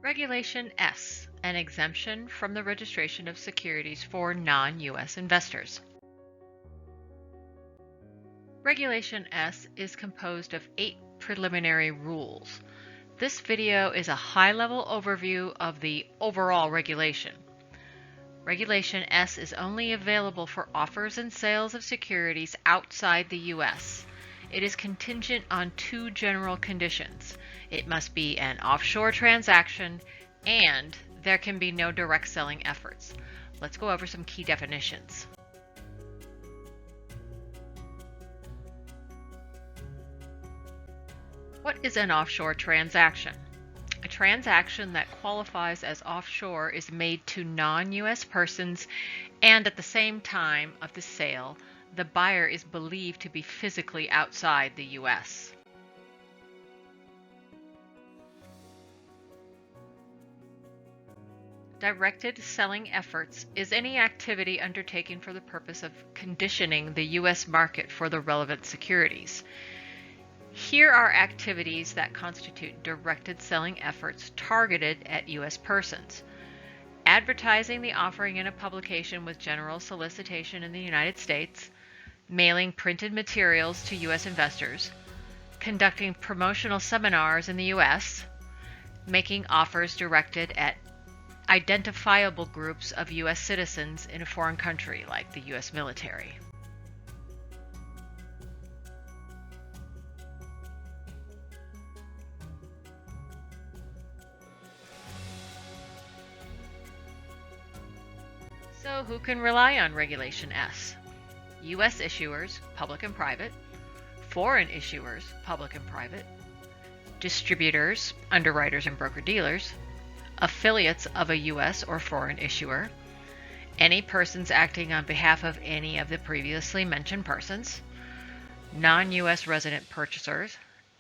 Regulation S, an exemption from the registration of securities for non-U.S. investors. Regulation S is composed of 8 preliminary rules. This video is a high-level overview of the overall regulation. Regulation S is only available for offers and sales of securities outside the U.S. It is contingent on 2 general conditions. It must be an offshore transaction, and there can be no direct selling efforts. Let's go over some key definitions. What is an offshore transaction? A transaction that qualifies as offshore is made to non-U.S. persons, and at the same time of the sale, the buyer is believed to be physically outside the U.S. Directed selling efforts is any activity undertaken for the purpose of conditioning the U.S. market for the relevant securities. Here are activities that constitute directed selling efforts targeted at U.S. persons: advertising the offering in a publication with general solicitation in the United States, mailing printed materials to U.S. investors, conducting promotional seminars in the U.S., making offers directed at identifiable groups of U.S. citizens in a foreign country like the U.S. military. So who can rely on Regulation S? U.S. issuers, public and private; foreign issuers, public and private; distributors, underwriters and broker-dealers; affiliates of a U.S. or foreign issuer; any persons acting on behalf of any of the previously mentioned persons; non-U.S. resident purchasers;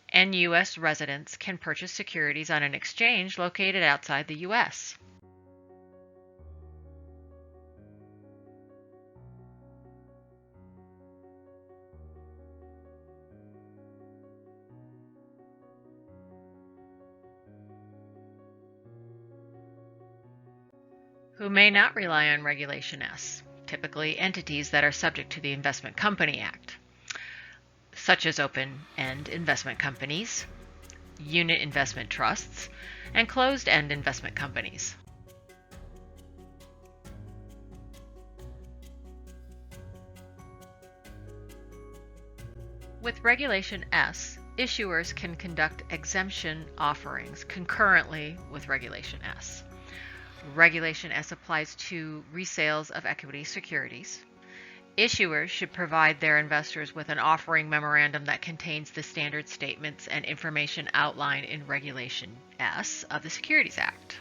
and U.S. residents can purchase securities on an exchange located outside the U.S. Who may not rely on Regulation S? Typically entities that are subject to the Investment Company Act, such as open-end investment companies, unit investment trusts, and closed-end investment companies. With Regulation S, issuers can conduct exemption offerings concurrently with Regulation S. Regulation S applies to resales of equity securities. Issuers should provide their investors with an offering memorandum that contains the standard statements and information outlined in Regulation S of the Securities Act.